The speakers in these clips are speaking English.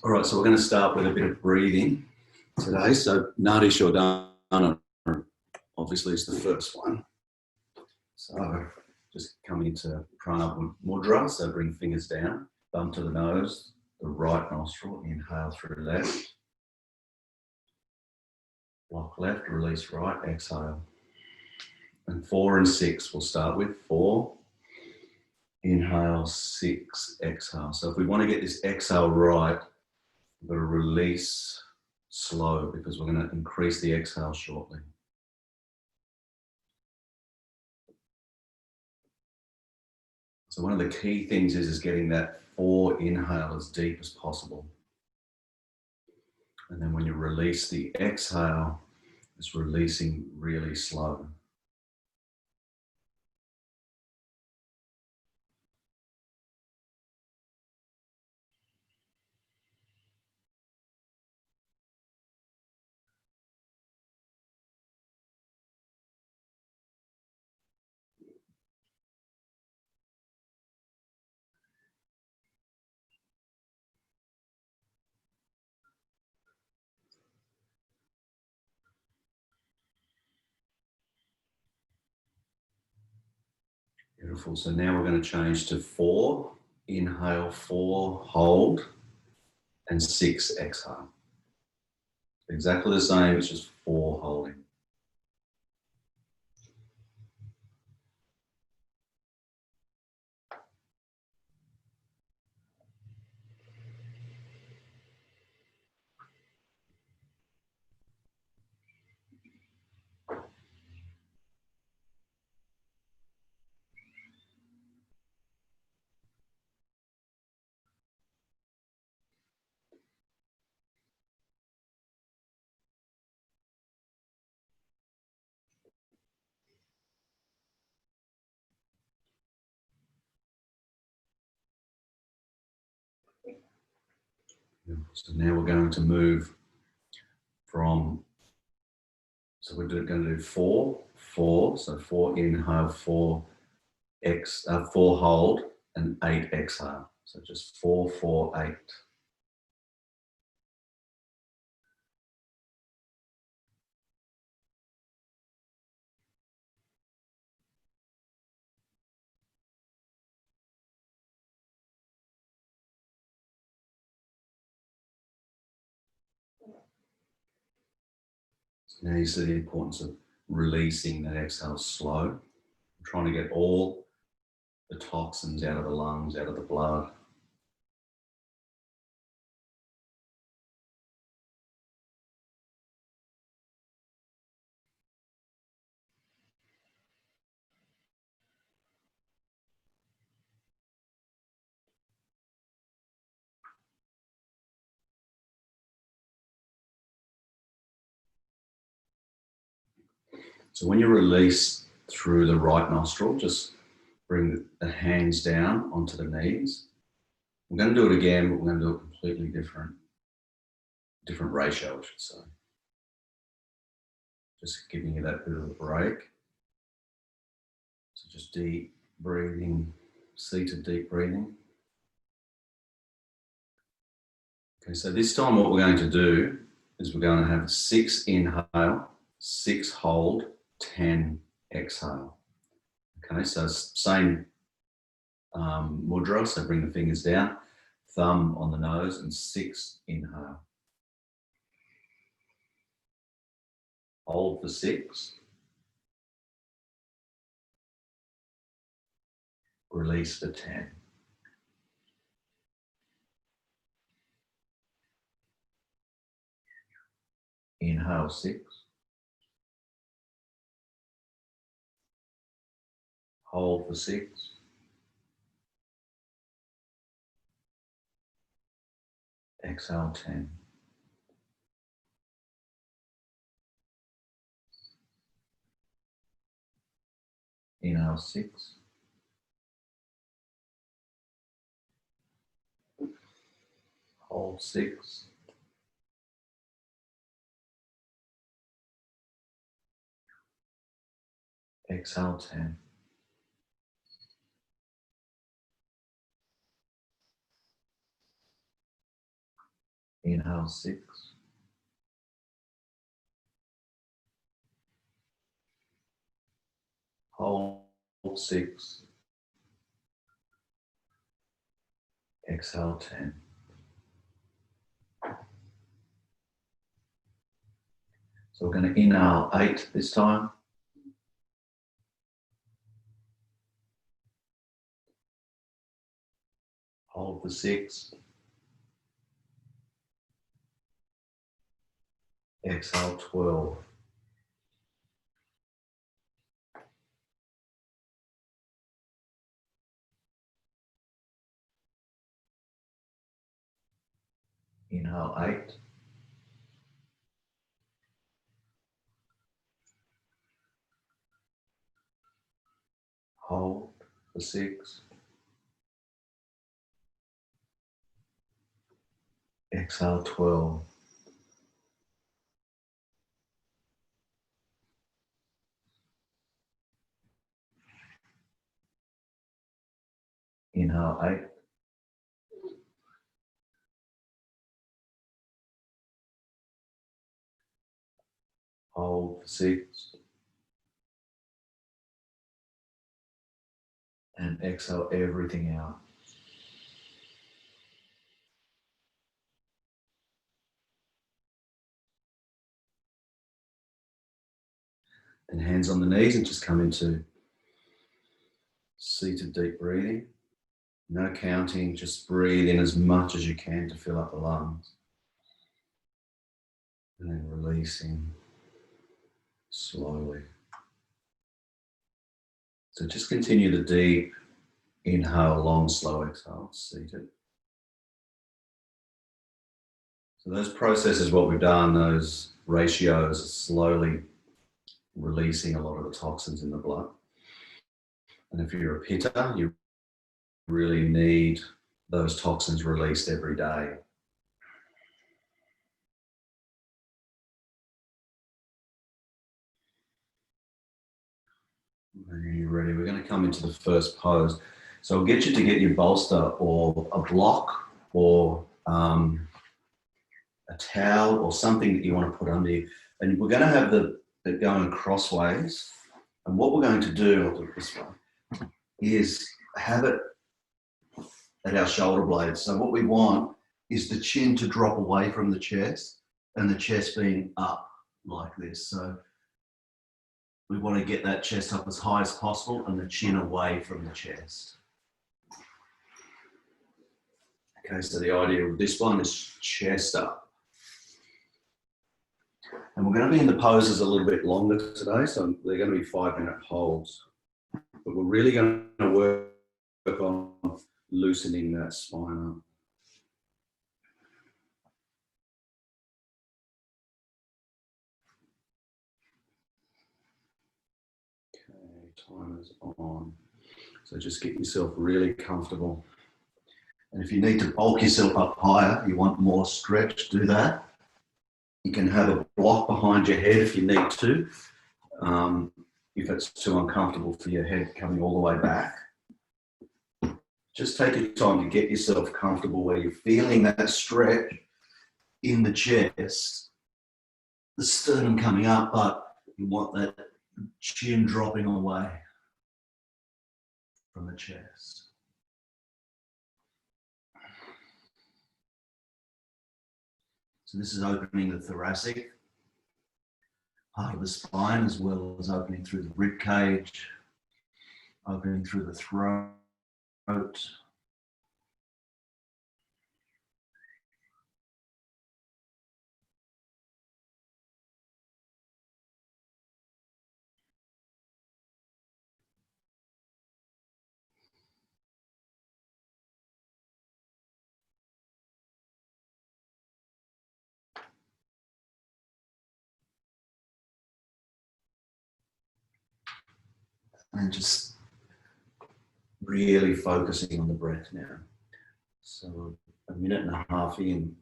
All right, so we're going to start with a bit of breathing today. So Nadi Shodhana obviously is the first one. So just come into Pranava Mudra. So bring fingers down, thumb to the nose, the right nostril, inhale through left. Block left, release right, exhale. And 4 and 6 we'll start with. 4, inhale, 6, exhale. So if we want to get this exhale right, we've got to release slow because we're going to increase the exhale shortly. So one of the key things is getting that 4 inhale as deep as possible. And then when you release the exhale, it's releasing really slow. Beautiful. So now we're going to change to 4. Inhale, 4, hold, and 6, exhale. Exactly the same, it's just 4 holding. So now we're going to move from, so we're going to do 4, 4, so 4 inhale, 4 hold, and 8 exhale. So just 4, 4, 8. So now you see the importance of releasing that exhale slow. I'm trying to get all the toxins out of the lungs, out of the blood. So when you release through the right nostril, just bring the hands down onto the knees. I'm going to do it again, but we're going to do it completely different ratio, I should say. Just giving you that bit of a break. So just deep breathing, seated deep breathing. Okay, so this time what we're going to do is we're going to have 6 inhale, 6 hold, 10 exhale. Okay, so same mudra, so bring the fingers down, thumb on the nose, and 6 inhale. Hold for 6. Release for 10. Inhale 6. Hold for 6. Exhale 10. Inhale 6. Hold 6. Exhale 10. Inhale 6. Hold 6. Exhale 10. So we're going to inhale 8 this time. Hold for 6. Exhale 12. Inhale 8. Hold for 6. Exhale 12. Inhale 8. Hold for 6. And exhale everything out. And hands on the knees and just come into seated deep breathing. No counting, just breathe in as much as you can to fill up the lungs. And then releasing slowly. So just continue the deep inhale, long, slow exhale, seated. So those processes, what we've done, those ratios are slowly releasing a lot of the toxins in the blood. And if you're a pitta, you really need those toxins released every day. When you're ready, we're going to come into the first pose. So I'll get you to get your bolster or a block or a towel or something that you want to put under you. And we're going to have it going crossways. And what we're going to do, I'll do it this way, is have it at our shoulder blades. So what we want is the chin to drop away from the chest and the chest being up like this. So we want to get that chest up as high as possible and the chin away from the chest. Okay, so the idea of this one is chest up. And we're going to be in the poses a little bit longer today, so they're going to be 5-minute holds. But we're really going to work on loosening that spine up. Timer's on. So just get yourself really comfortable. And if you need to bulk yourself up higher, you want more stretch, do that. You can have a block behind your head if you need to. If it's too uncomfortable for your head coming all the way back. Just take your time to get yourself comfortable where you're feeling that stretch in the chest, the sternum coming up, but you want that chin dropping away from the chest. So this is opening the thoracic part of the spine, as well as opening through the rib cage, opening through the throat. And just really focusing on the breath now. So 1.5 minutes in,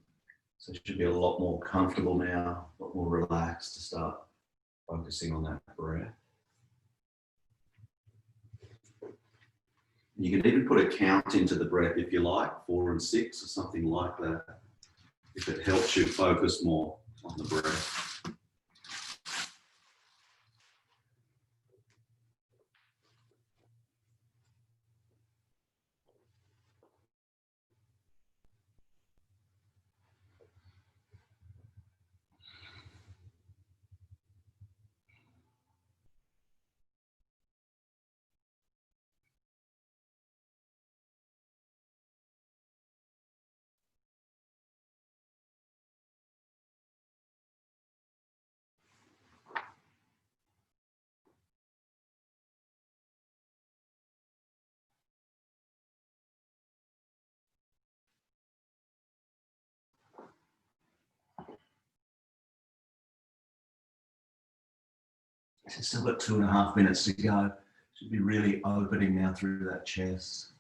so it should be a lot more comfortable now, a lot more relaxed to start focusing on that breath. You can even put a count into the breath if you like, 4 and 6 or something like that. if it helps you focus more on the breath. So still got 2.5 minutes to go. Should be really opening now through that chest.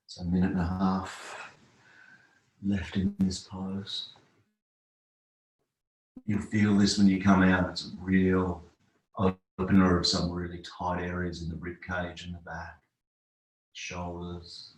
So 1.5 minutes left in this pose. You'll feel this when you come out. It's a real opener of some really tight areas in the rib cage and the back, shoulders.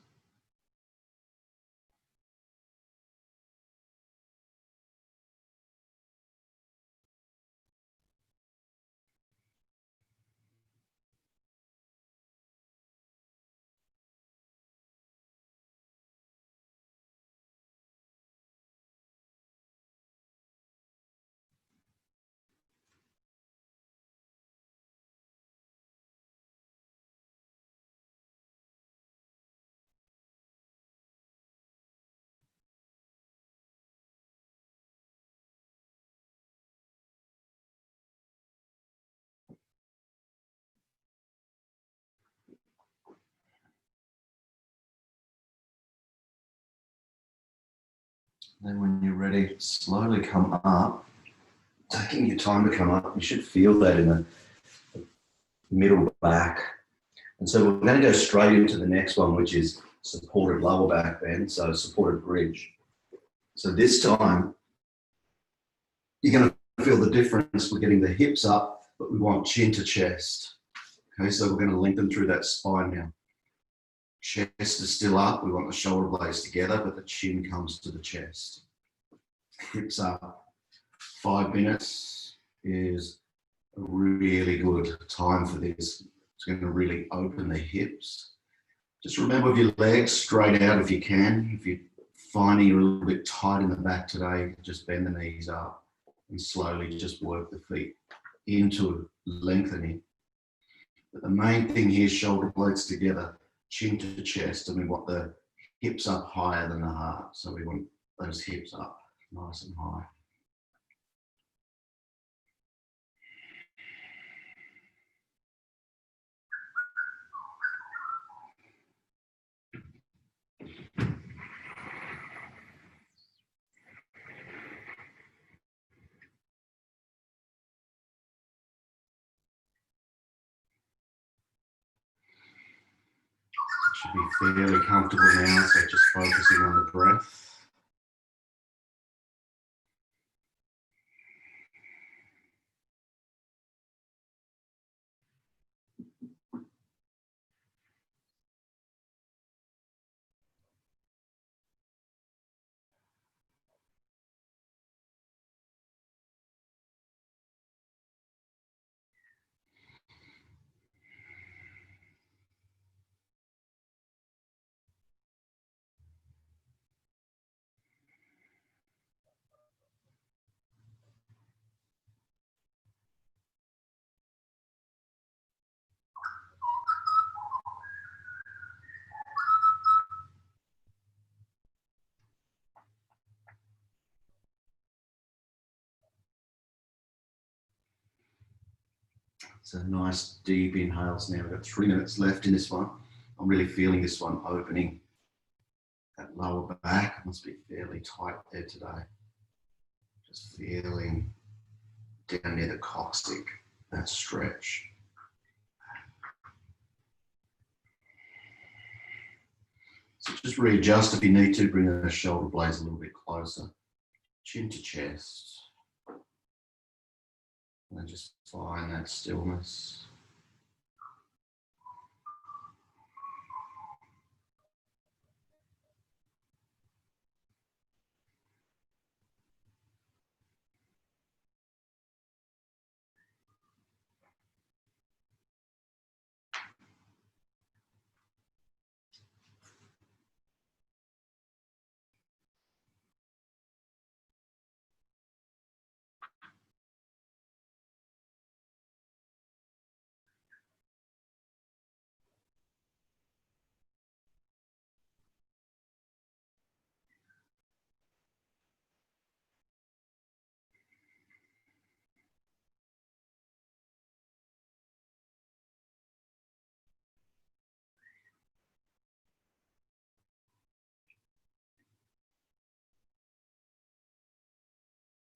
Then when you're ready, slowly come up. Taking your time to come up, you should feel that in the middle back. And so we're going to go straight into the next one, which is supported lower back bend, so supported bridge. So this time, you're going to feel the difference. We're getting the hips up, but we want chin to chest. Okay, so we're going to lengthen through that spine now. Chest is still up. We want the shoulder blades together, but the chin comes to the chest. Hips up. 5 minutes is a really good time for this. It's going to really open the hips. Just remember with your legs straight out if you can. If you're finding you're a little bit tight in the back today, just bend the knees up and slowly just work the feet into lengthening. But the main thing here is shoulder blades together, chin to chest, and we want the hips up higher than the heart. So we want those hips up nice and high. Should be fairly comfortable now, so just focusing on the breath. So nice deep inhales now. We've got 3 minutes left in this one. I'm really feeling this one opening that lower back. It must be fairly tight there today. Just feeling down near the coccyx, that stretch. So just readjust if you need to, bring the shoulder blades a little bit closer. Chin to chest. And then just find that stillness.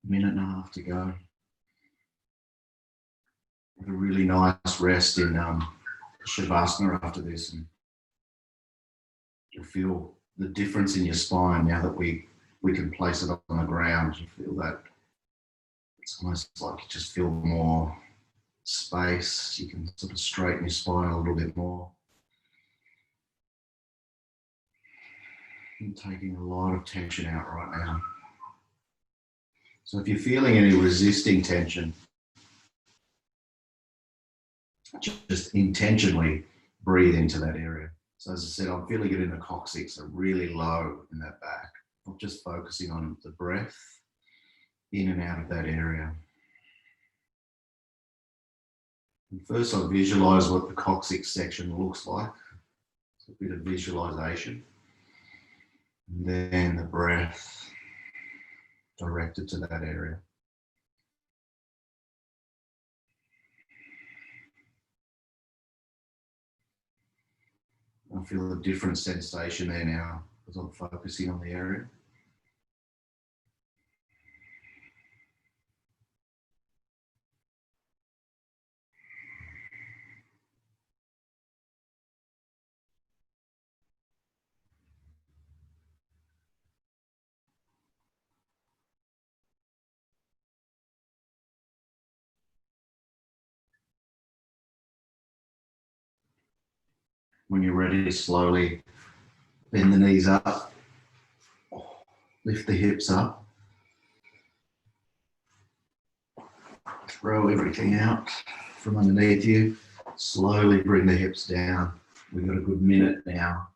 Minute and a half to go. Have a really nice rest in Shavasana after this, and you'll feel the difference in your spine now that we can place it on the ground. You feel that it's almost like you just feel more space. You can sort of straighten your spine a little bit more. I'm taking a lot of tension out right now. So if you're feeling any resisting tension, just intentionally breathe into that area. So as I said, I'm feeling it in the coccyx, so really low in that back. I'm just focusing on the breath in and out of that area. And first I visualize what the coccyx section looks like. It's a bit of visualization. And then the breath directed to that area. I feel a different sensation there now as I'm focusing on the area. When you're ready, slowly bend the knees up, lift the hips up, throw everything out from underneath you, slowly bring the hips down. We've got a good minute now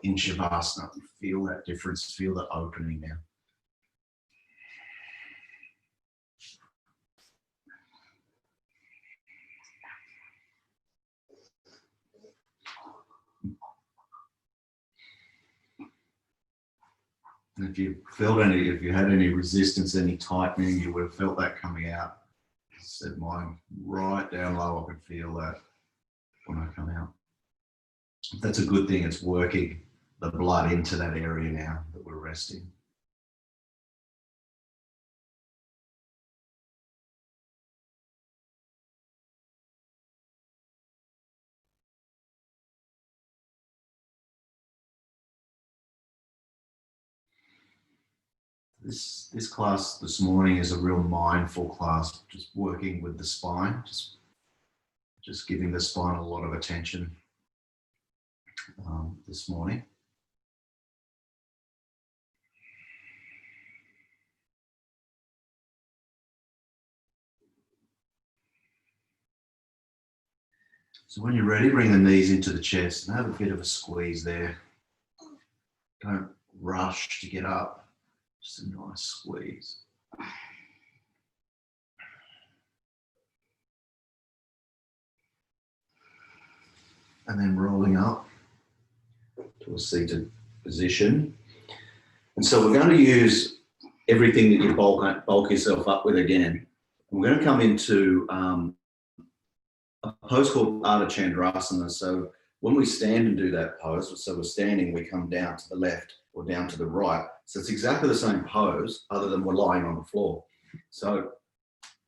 in Shavasana. Feel that difference, feel the opening now. And if you had any resistance, any tightening, you would have felt that coming out. I said mine right down low, I could feel that when I come out. That's a good thing. It's working the blood into that area now that we're resting. This class this morning is a real mindful class, just working with the spine, just giving the spine a lot of attention this morning. So when you're ready, bring the knees into the chest and have a bit of a squeeze there. Don't rush to get up. Just a nice squeeze. And then rolling up to a seated position. And so we're going to use everything that you bulk yourself up with again. We're going to come into a pose called Ardha Chandrasana. So when we stand and do that pose, so we're standing, we come down to the left or down to the right. So it's exactly the same pose, other than we're lying on the floor. So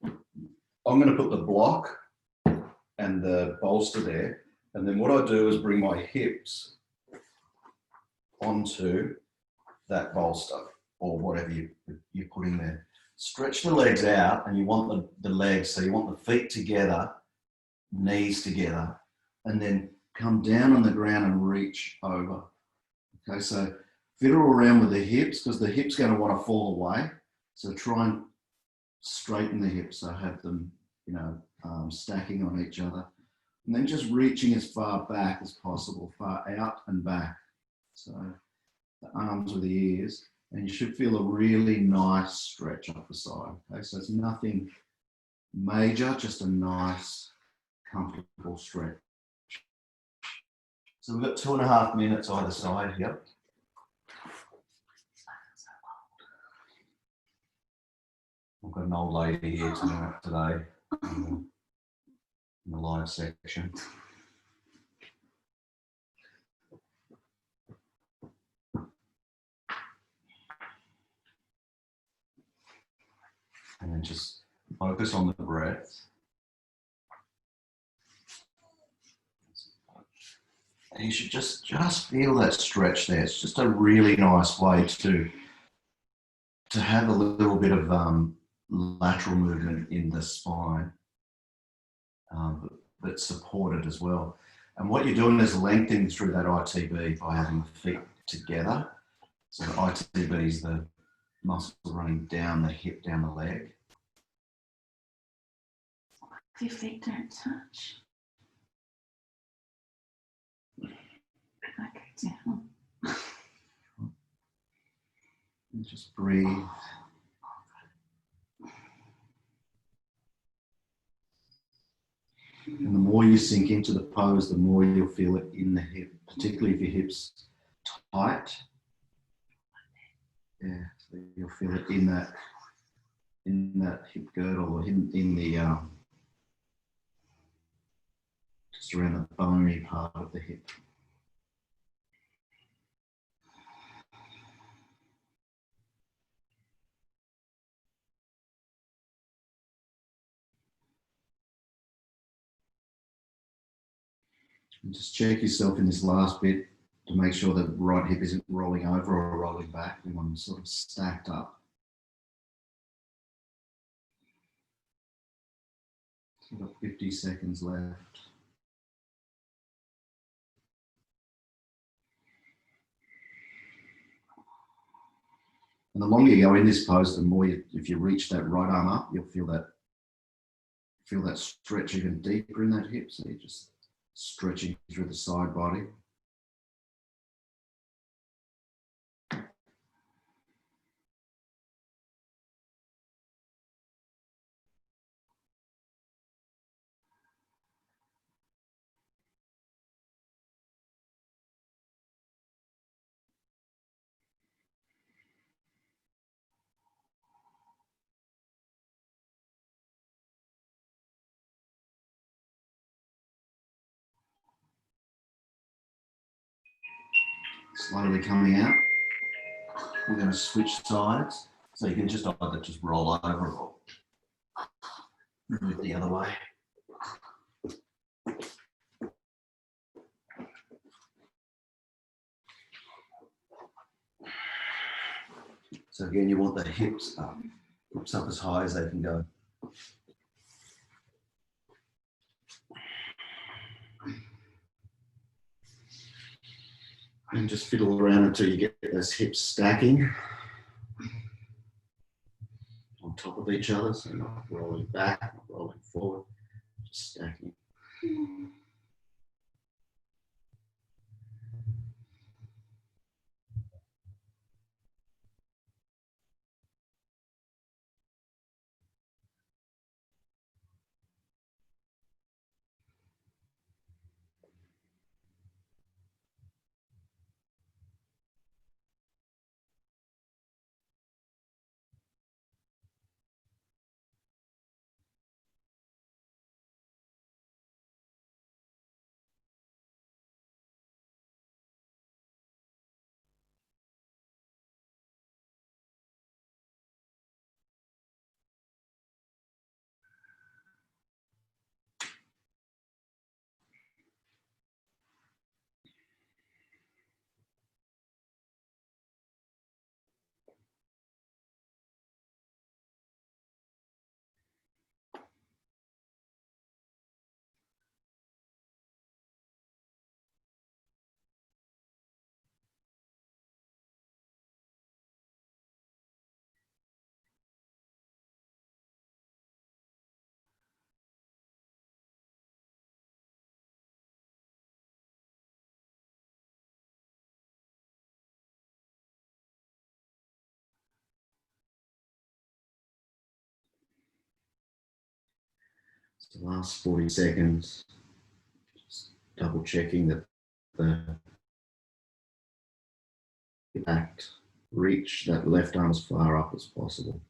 I'm going to put the block and the bolster there. And then what I do is bring my hips onto that bolster or whatever you put in there. Stretch the legs out, and you want the legs, so you want the feet together, knees together, and then come down on the ground and reach over. Okay, so fiddle around with the hips, because the hips going to want to fall away. So try and straighten the hips, so have them, stacking on each other. And then just reaching as far back as possible, far out and back. So the arms with the ears, and you should feel a really nice stretch up the side. Okay, so it's nothing major, just a nice, comfortable stretch. So we've got 2.5 minutes either side here. I've got an old lady here today in the live section. And then just focus on the breath. And you should just feel that stretch there. It's just a really nice way to have a little bit of lateral movement in the spine, but supported as well. And what you're doing is lengthening through that ITB by having the feet together. So the ITB is the muscle running down the hip, down the leg. Your feet don't touch. Okay, down. And just breathe. And the more you sink into the pose, the more you'll feel it in the hip, particularly if your hip's tight. Yeah, so you'll feel it in that hip girdle, or in the just around the bony part of the hip. And just check yourself in this last bit to make sure the right hip isn't rolling over or rolling back. We want them sort of stacked up. So we've got 50 seconds left. And the longer you go in this pose, the more if you reach that right arm up, you'll feel that stretch even deeper in that hip. So you're just stretching through the side body. Slowly coming out. We're going to switch sides, so you can just either just roll over or move the other way. So again, you want the hips up as high as they can go. And just fiddle around until you get those hips stacking on top of each other. So not rolling back, not rolling forward, just stacking. So the last 40 seconds, just double checking that the back reach that left arm as far up as possible.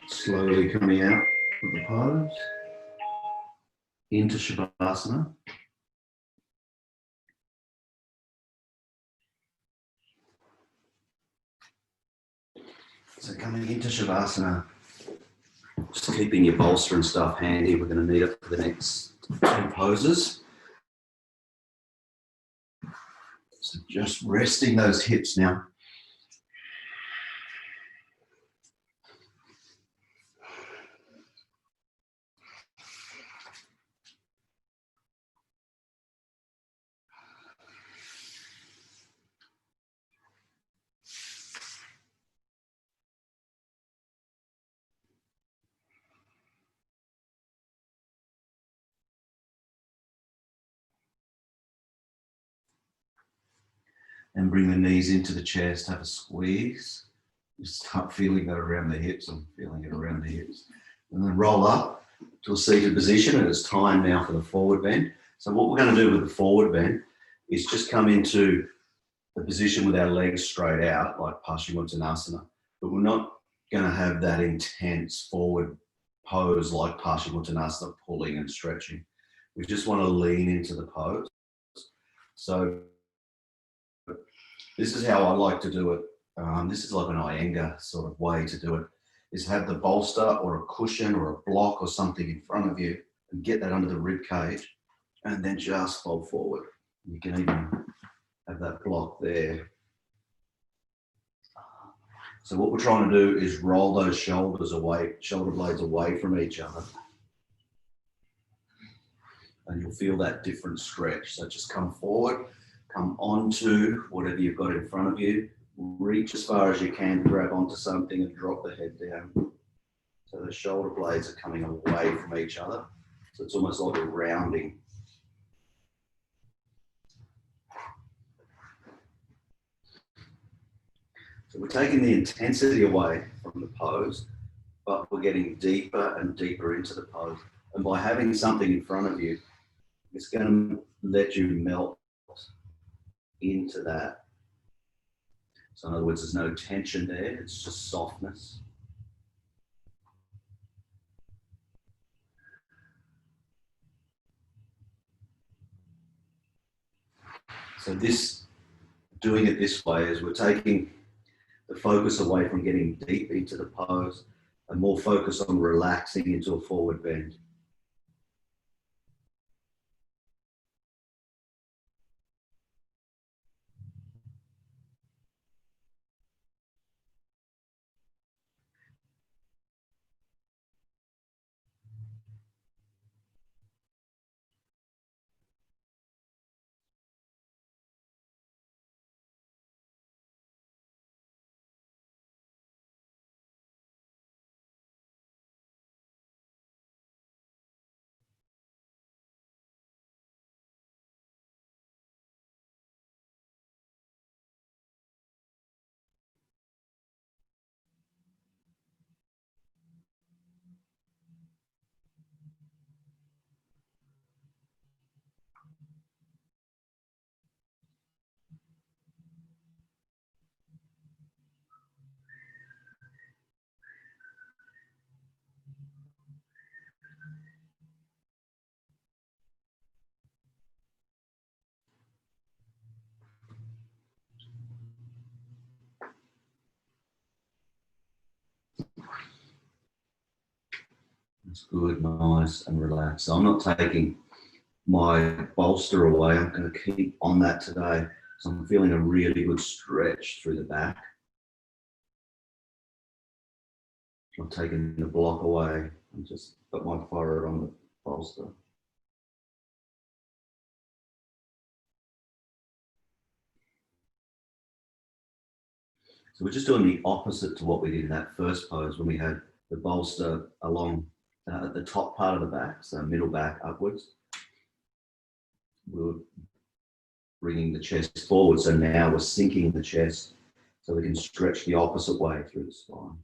Slowly coming out of the pose into Shavasana. So coming into Shavasana, just keeping your bolster and stuff handy. We're going to need it for the next 2 poses. So just resting those hips now. And bring the knees into the chest, have a squeeze. You start feeling that around the hips. I'm feeling it around the hips. And then roll up to a seated position, and it's time now for the forward bend. So what we're going to do with the forward bend is just come into the position with our legs straight out, like Paschimottanasana, but we're not going to have that intense forward pose like Paschimottanasana, pulling and stretching. We just want to lean into the pose. So this is how I like to do it. This is like an Iyengar sort of way to do it, is have the bolster or a cushion or a block or something in front of you and get that under the rib cage and then just fold forward. You can even have that block there. So what we're trying to do is roll those shoulders away, shoulder blades away from each other. And you'll feel that different stretch. So just come forward, come onto whatever you've got in front of you, reach as far as you can, grab onto something and drop the head down. So the shoulder blades are coming away from each other. So it's almost like a rounding. So we're taking the intensity away from the pose, but we're getting deeper and deeper into the pose. And by having something in front of you, it's going to let you melt into that. So in other words, there's no tension there, it's just softness. So doing it this way is we're taking the focus away from getting deep into the pose and more focus on relaxing into a forward bend. It's good, nice and relaxed. So I'm not taking my bolster away. I'm going to keep on that today. So I'm feeling a really good stretch through the back. I've taken the block away and just put my forehead on the bolster. So we're just doing the opposite to what we did in that first pose when we had the bolster along the top part of the back, so middle back upwards. We were bringing the chest forward, so now we're sinking the chest so we can stretch the opposite way through the spine.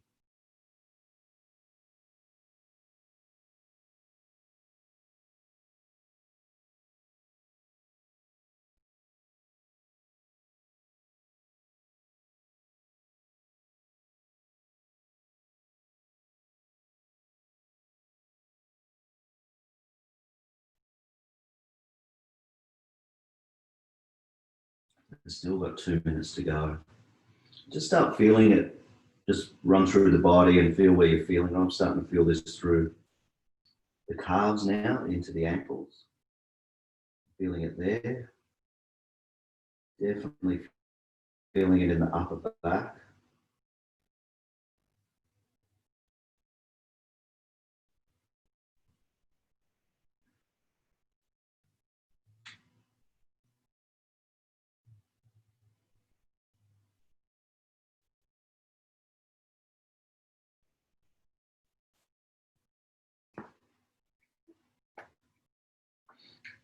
We've still got 2 minutes to go. Just start feeling it. Just run through the body and feel where you're feeling. I'm starting to feel this through the calves now into the ankles. Feeling it there. Definitely feeling it in the upper back.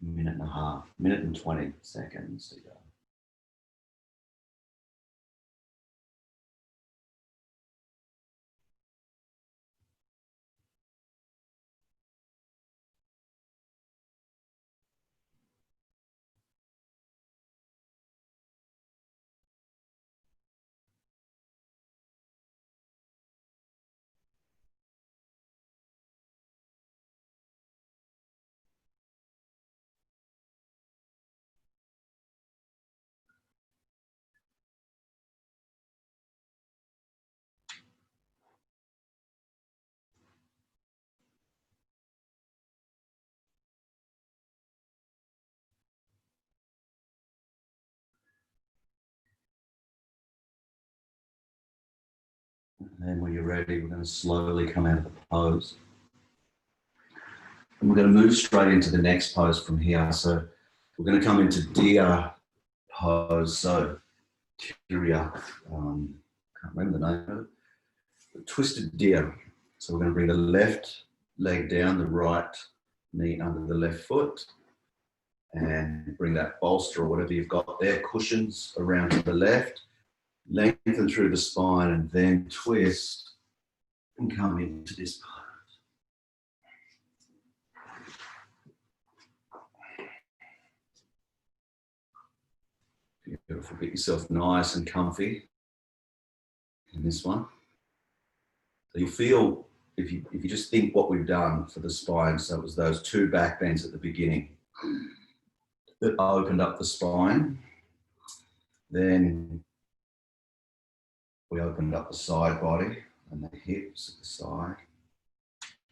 Minute and a half, minute and 20 seconds to go. And then when you're ready, we're going to slowly come out of the pose. And we're going to move straight into the next pose from here. So we're going to come into deer pose. So Tirya, can't remember the name of it. Twisted deer. So we're going to bring the left leg down, the right knee under the left foot, and bring that bolster or whatever you've got there, cushions around to the left, lengthen through the spine, and then twist and come into this pose. Beautiful. Get yourself nice and comfy in this one. So you feel, if you just think what we've done for the spine, so it was those 2 back bends at the beginning that opened up the spine. Then we opened up the side body and the hips at the side,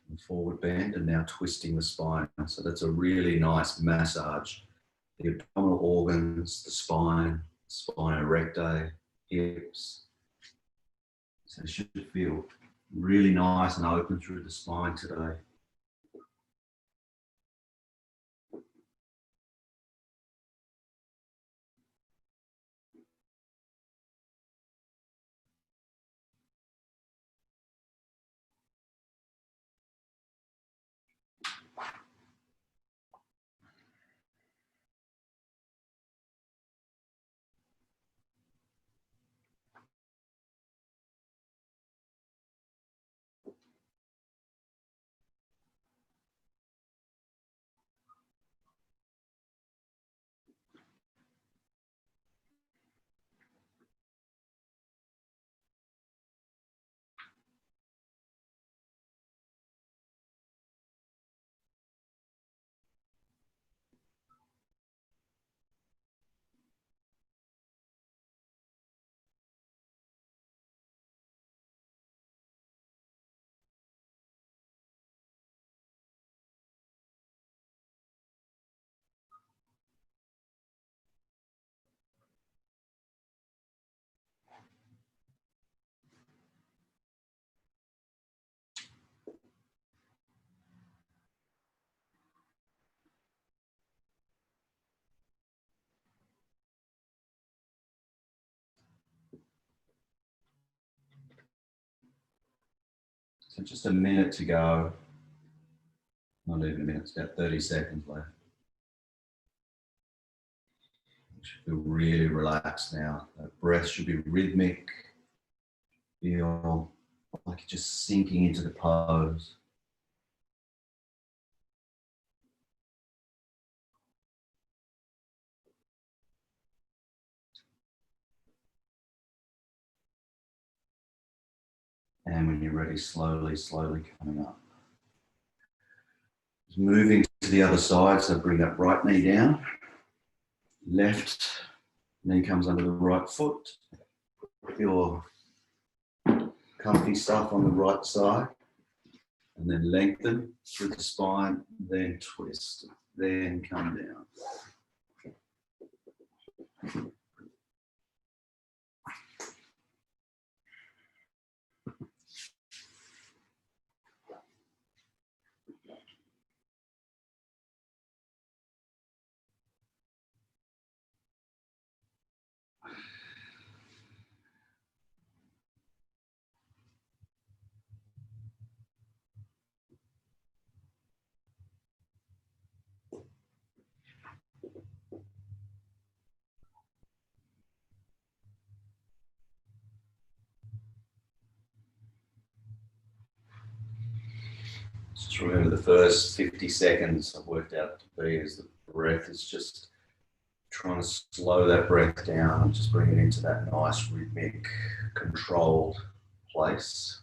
and forward bend, and now twisting the spine. So that's a really nice massage. The abdominal organs, the spine erecti, hips. So it should feel really nice and open through the spine today. So just a minute to go. Not even a minute, it's about 30 seconds left. You should feel really relaxed now. That breath should be rhythmic. Feel like you're just sinking into the pose. And when you're ready, slowly, slowly coming up. Just moving to the other side, so bring that right knee down. Left knee comes under the right foot. Put your comfy stuff on the right side. And then lengthen through the spine, then twist, then come down. Just remember the first 50 seconds I've worked out to be is the breath is just trying to slow that breath down and just bring it into that nice rhythmic, controlled place.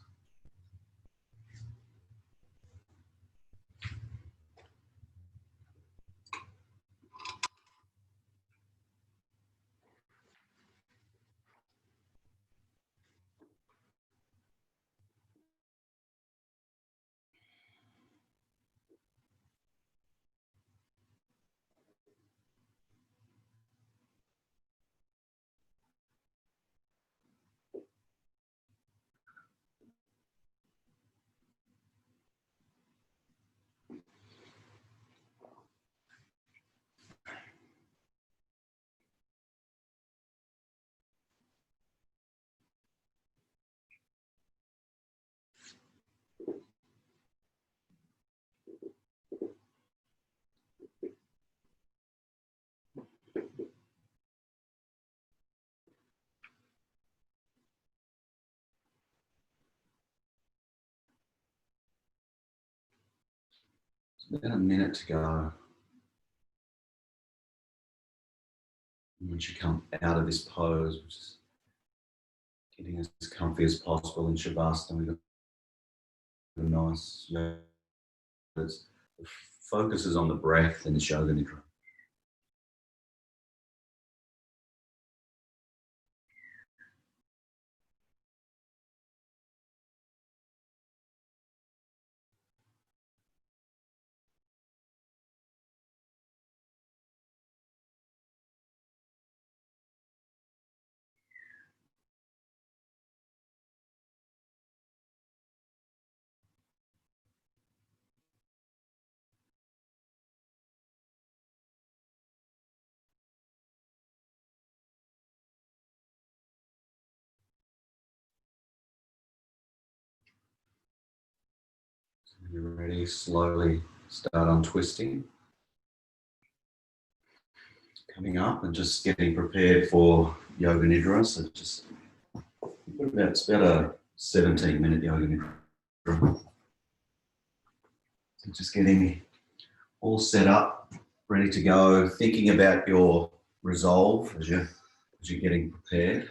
About a minute to go. And once you come out of this pose, which is getting as comfy as possible in Shavasana, we've got a nice yoga. The focus is on the breath in this Yoga Nidra. When you're ready, slowly start untwisting. Coming up and just getting prepared for Yoga Nidra. So just it's about a 17-minute Yoga Nidra. So just getting all set up, ready to go, thinking about your resolve as you're getting prepared.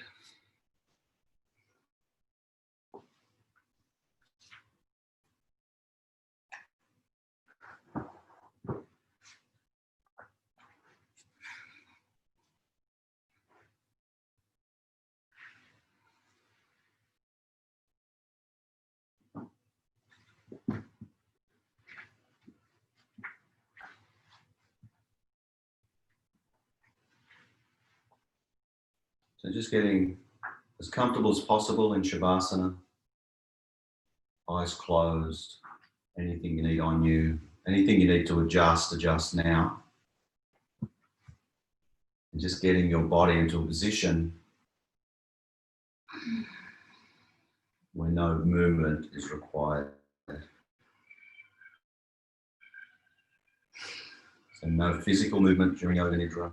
So just getting as comfortable as possible in Shavasana, eyes closed, anything you need on you, anything you need to adjust now. And just getting your body into a position where no movement is required. So no physical movement during Yoga Nidra.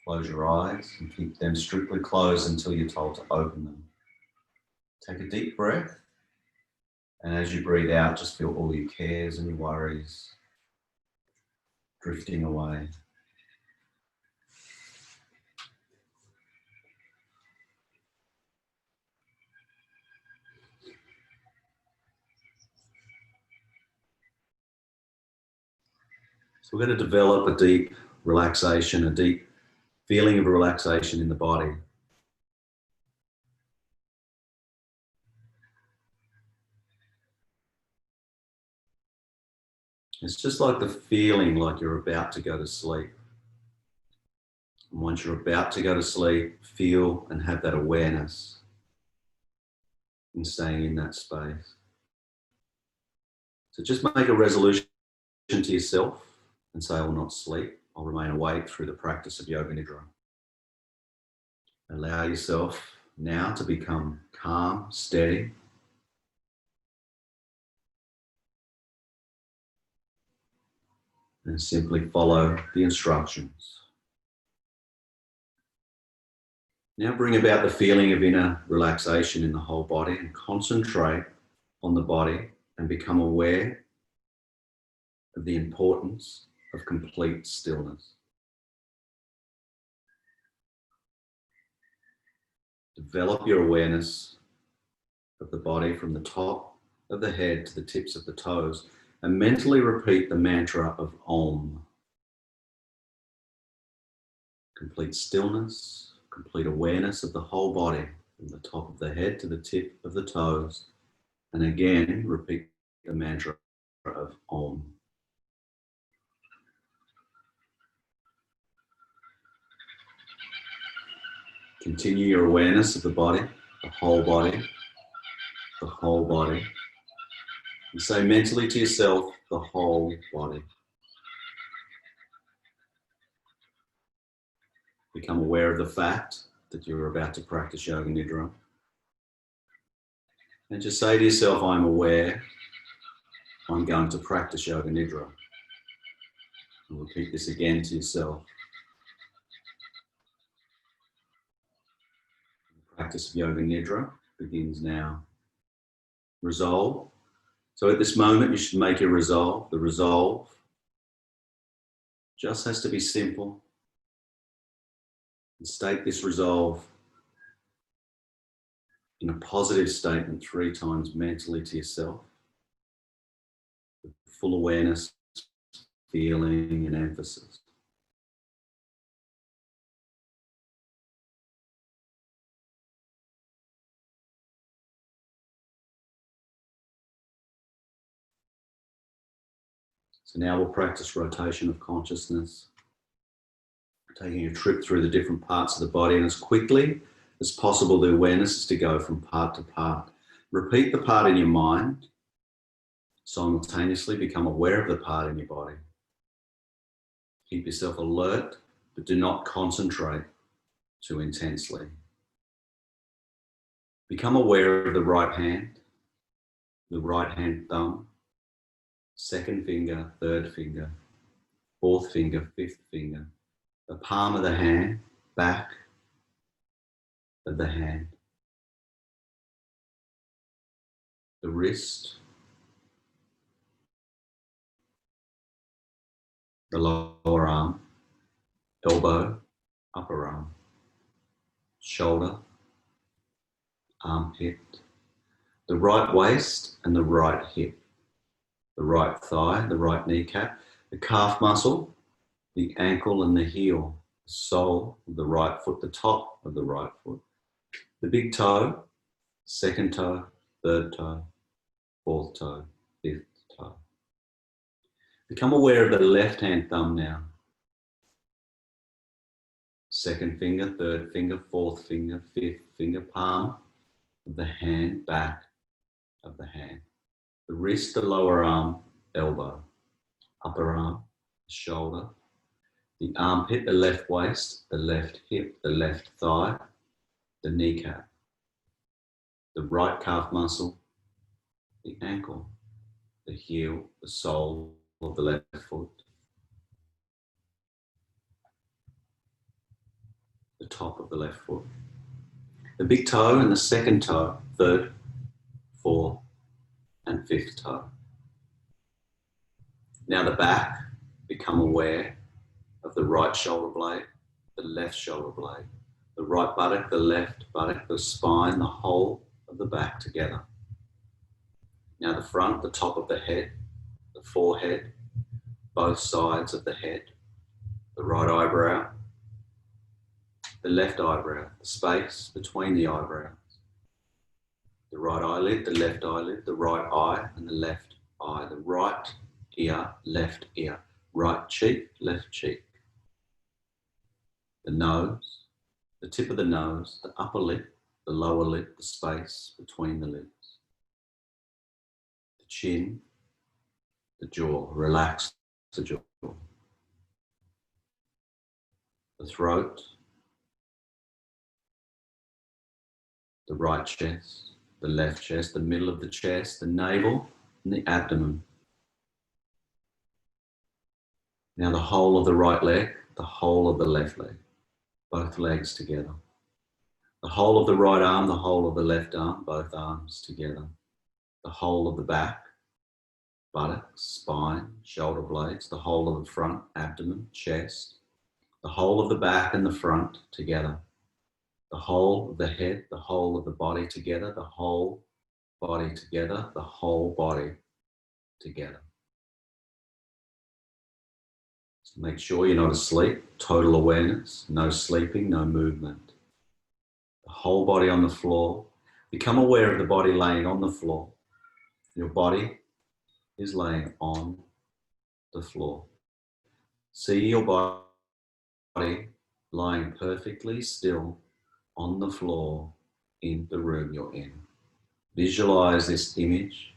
Close your eyes and keep them strictly closed until you're told to open them. Take a deep breath, and as you breathe out, just feel all your cares and your worries drifting away. So we're going to develop a deep relaxation, a deep feeling of relaxation in the body. It's just like the feeling like you're about to go to sleep. And once you're about to go to sleep, feel and have that awareness in staying in that space. So just make a resolution to yourself and say, I will not sleep. I'll remain awake through the practice of Yoga Nidra. Allow yourself now to become calm, steady. And simply follow the instructions. Now bring about the feeling of inner relaxation in the whole body and concentrate on the body and become aware of the importance of complete stillness. Develop your awareness of the body from the top of the head to the tips of the toes and mentally repeat the mantra of Om. Complete stillness, complete awareness of the whole body from the top of the head to the tip of the toes. And again, repeat the mantra of Om. Continue your awareness of the body, the whole body, the whole body. And say mentally to yourself, the whole body. Become aware of the fact that you're about to practice Yoga Nidra. And just say to yourself, I'm aware I'm going to practice Yoga Nidra. And repeat this again to yourself. The practice of Yoga Nidra begins now. Resolve. So at this moment, you should make your resolve. The resolve just has to be simple. And state this resolve in a positive statement 3 times mentally to yourself. With full awareness, feeling, and emphasis. So now we'll practice rotation of consciousness, taking a trip through the different parts of the body, and as quickly as possible, the awareness is to go from part to part. Repeat the part in your mind, simultaneously become aware of the part in your body. Keep yourself alert, but do not concentrate too intensely. Become aware of the right hand thumb, second finger, third finger, fourth finger, fifth finger, the palm of the hand, back of the hand, the wrist, the lower arm, elbow, upper arm, shoulder, armpit, the right waist and the right hip, the right thigh, the right kneecap, the calf muscle, the ankle and the heel, the sole of the right foot, the top of the right foot, the big toe, second toe, third toe, fourth toe, fifth toe. Become aware of the left hand thumb now. Second finger, third finger, fourth finger, fifth finger, palm of the hand, back of the hand. The wrist, the lower arm, elbow, upper arm, shoulder, the armpit, the left waist, the left hip, the left thigh, the kneecap, the right calf muscle, the ankle, the heel, the sole of the left foot, the top of the left foot, the big toe and the second toe, third, fourth, and fifth toe. Now the back, become aware of the right shoulder blade, the left shoulder blade, the right buttock, the left buttock, the spine, the whole of the back together. Now the front, the top of the head, the forehead, both sides of the head, the right eyebrow, the left eyebrow, the space between the eyebrows, the right eyelid, the left eyelid, the right eye and the left eye, the right ear, left ear, right cheek, left cheek, the nose, the tip of the nose, the upper lip, the lower lip, the space between the lips, the chin, the jaw, relax the jaw, the throat, the right chest, the left chest, the middle of the chest, the navel, and the abdomen. Now the whole of the right leg, the whole of the left leg, both legs together. The whole of the right arm, the whole of the left arm, both arms together. The whole of the back, buttocks, spine, shoulder blades, the whole of the front, abdomen, chest, the whole of the back and the front together. The whole of the head, the whole of the body together, the whole body together, the whole body together. So make sure you're not asleep, total awareness, no sleeping, no movement. The whole body on the floor. Become aware of the body laying on the floor. Your body is laying on the floor. See your body lying perfectly still on the floor in the room you're in. Visualize this image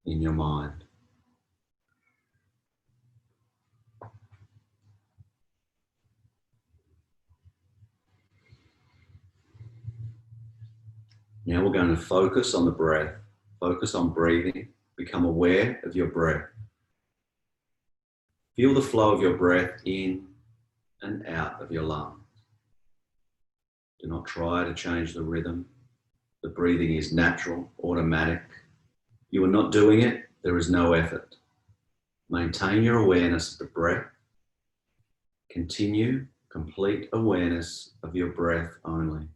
in your mind. Now we're going to focus on the breath. Focus on breathing. Become aware of your breath. Feel the flow of your breath in and out of your lungs. Do not try to change the rhythm. The breathing is natural, automatic. You are not doing it. There is no effort. Maintain your awareness of the breath. Continue complete awareness of your breath only.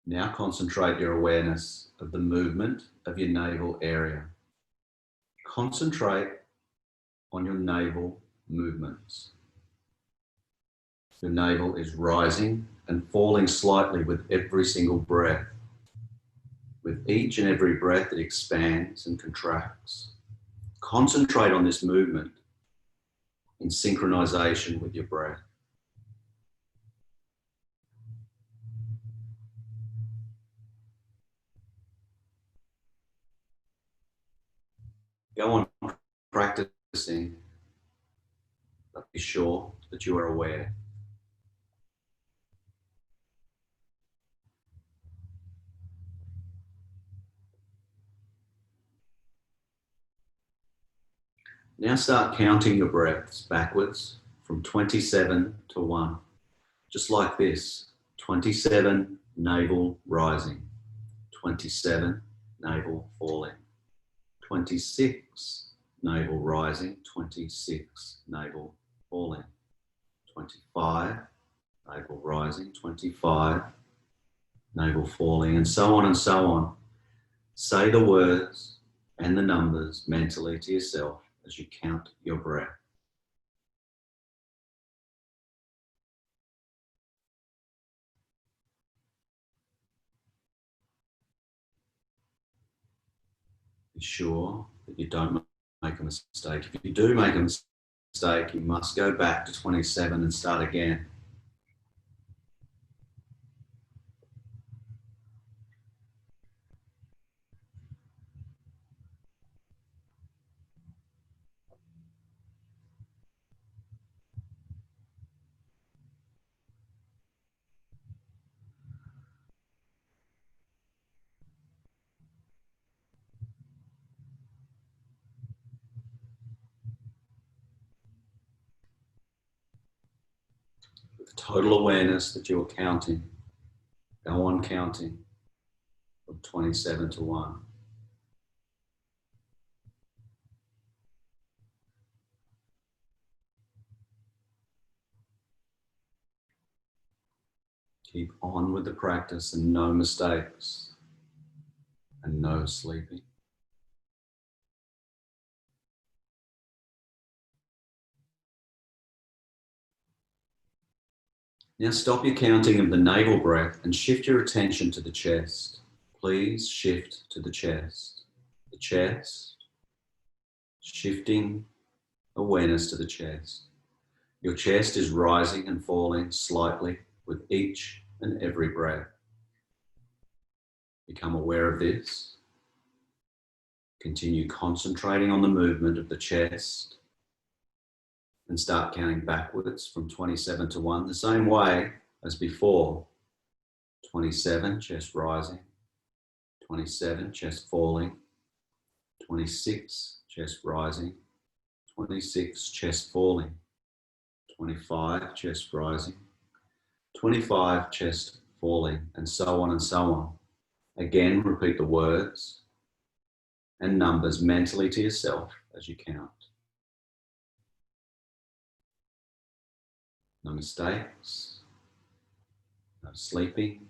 Now concentrate your awareness of the movement of your navel area. Concentrate on your navel movements. Your navel is rising and falling slightly with every single breath. With each and every breath, it expands and contracts. Concentrate on this movement in synchronization with your breath. Go on practicing, but be sure that you are aware. Now start counting your breaths backwards from 27 to 1. Just like this. 27, navel rising. 27, navel falling. 26, navel rising. 26, navel falling. 25, navel rising. 25, navel falling, and so on and so on. Say the words and the numbers mentally to yourself as you count your breath. sure that you don't make a mistake. If you do make a mistake, you must go back to 27 and start again. With total awareness that you're counting, go on counting from 27 to 1. Keep on with the practice and no mistakes and no sleeping. Now stop your counting of the navel breath and shift your attention to the chest. Please shift to the chest. The chest, shifting awareness to the chest. Your chest is rising and falling slightly with each and every breath. Become aware of this. Continue concentrating on the movement of the chest and start counting backwards from 27 to 1, the same way as before. 27, chest rising. 27, chest falling. 26, chest rising. 26, chest falling. 25, chest rising. 25, chest falling, and so on and so on. Again, repeat the words and numbers mentally to yourself as you count. No mistakes, no sleeping.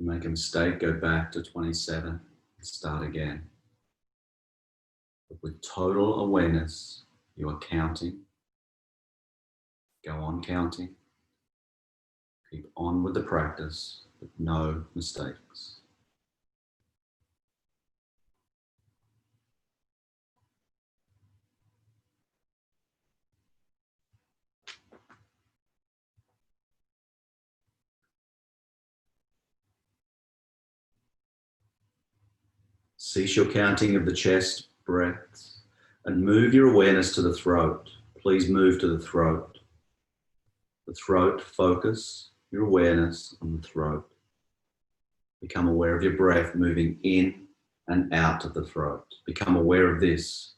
You make a mistake, go back to 27 and start again. But with total awareness, you are counting. Go on counting. Keep on with the practice, with no mistakes. Cease your counting of the chest breaths and move your awareness to the throat. Please move to the throat. The throat, focus your awareness on the throat. Become aware of your breath moving in and out of the throat. Become aware of this.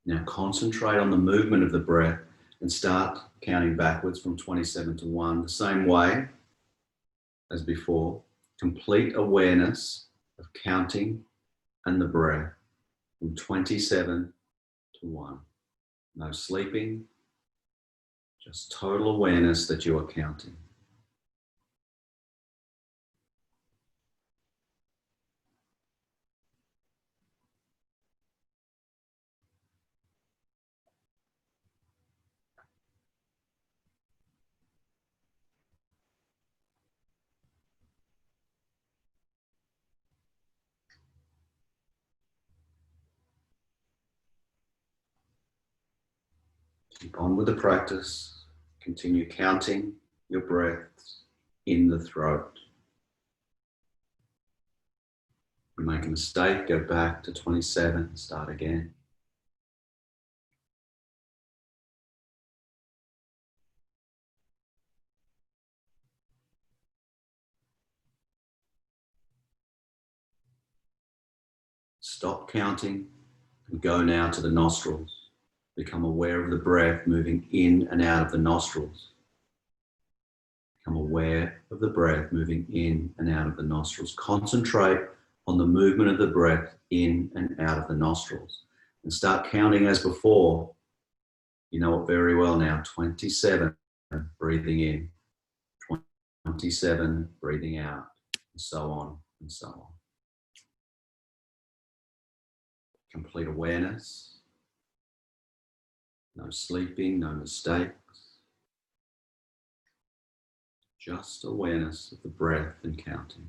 Now concentrate on the movement of the breath and start counting backwards from 27 to 1, the same way as before. Complete awareness of counting and the breath from 27 to 1. No sleeping, just total awareness that you are counting. Keep on with the practice. Continue counting your breaths in the throat. If you make a mistake, go back to 27, start again. Stop counting and go now to the nostrils. Become aware of the breath moving in and out of the nostrils. Become aware of the breath moving in and out of the nostrils. Concentrate on the movement of the breath in and out of the nostrils. And start counting as before. You know it very well now. 27, breathing in. 27, breathing out. And so on and so on. Complete awareness. No sleeping, no mistakes. Just awareness of the breath and counting.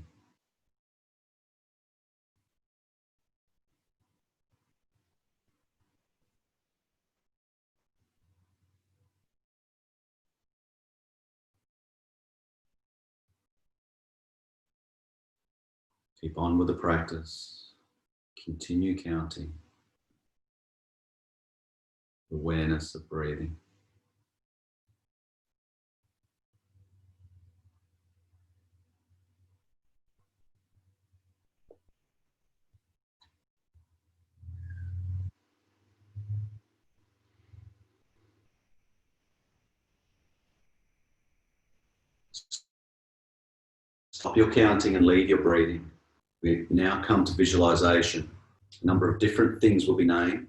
Keep on with the practice. Continue counting. Awareness of breathing. Stop your counting and leave your breathing. We now come to visualization. A number of different things will be named,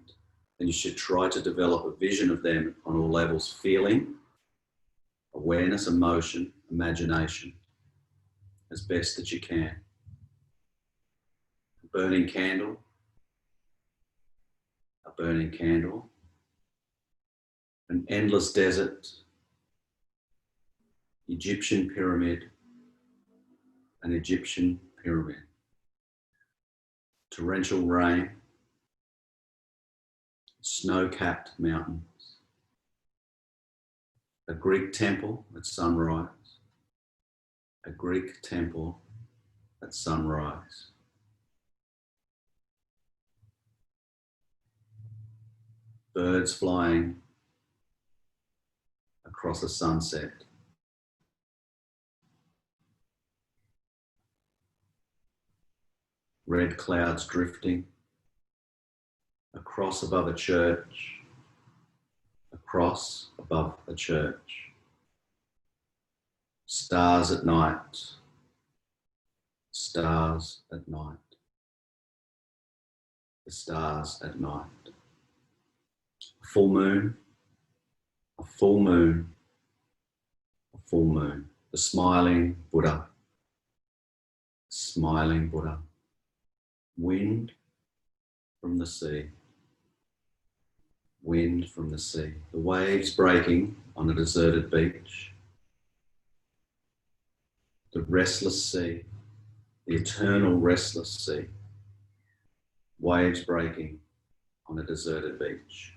and you should try to develop a vision of them on all levels: feeling, awareness, emotion, imagination, as best that you can. A burning candle, a burning candle, an endless desert, Egyptian pyramid, an Egyptian pyramid, torrential rain, snow-capped mountains, a Greek temple at sunrise, a Greek temple at sunrise, birds flying across a sunset, red clouds drifting across above a church, across above a church, stars at night, stars at night, the stars at night, a full moon, a full moon, a full moon, the smiling Buddha, smiling Buddha, wind from the sea, wind from the sea, the waves breaking on a deserted beach, the restless sea, the eternal restless sea, waves breaking on a deserted beach.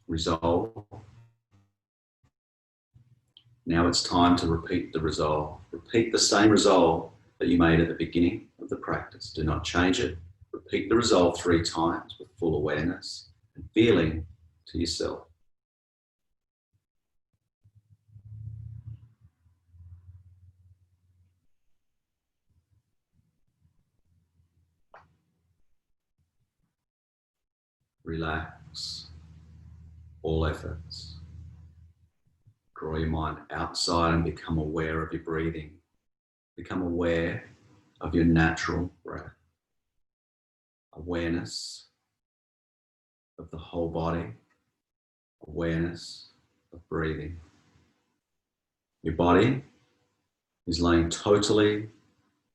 Resolve. Now it's time to repeat the resolve. Repeat the same resolve that you made at the beginning of the practice. Do not change it. Repeat the resolve 3 times with full awareness and feeling to yourself. Relax all efforts. Draw your mind outside and become aware of your breathing. Become aware of your natural breath. Awareness of the whole body. Awareness of breathing. Your body is laying totally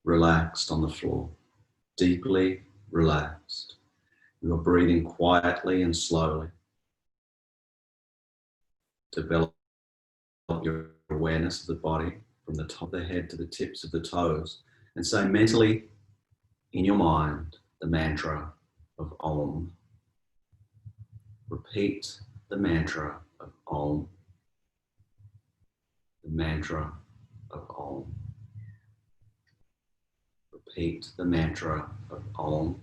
relaxed on the floor, deeply relaxed. You are breathing quietly and slowly. Develop your awareness of the body from the top of the head to the tips of the toes, and say mentally in your mind the mantra of Om. Repeat the mantra of Om. The mantra of Om. Repeat the mantra of Om.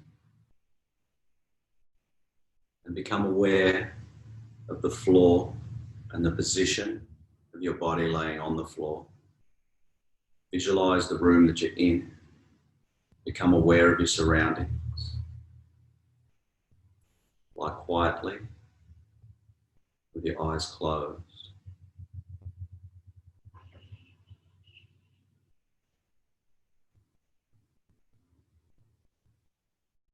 And become aware of the floor and the position of your body laying on the floor. Visualize the room that you're in. Become aware of your surroundings. Lie quietly with your eyes closed.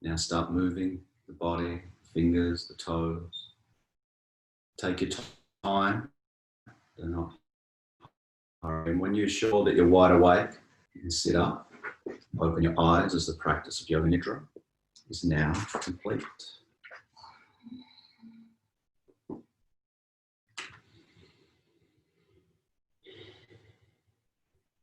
Now start moving the body, fingers, the toes. Take your time. Do not hurry. And when you're sure that you're wide awake, you can sit up, open your eyes as the practice of Yoga Nidra is now complete.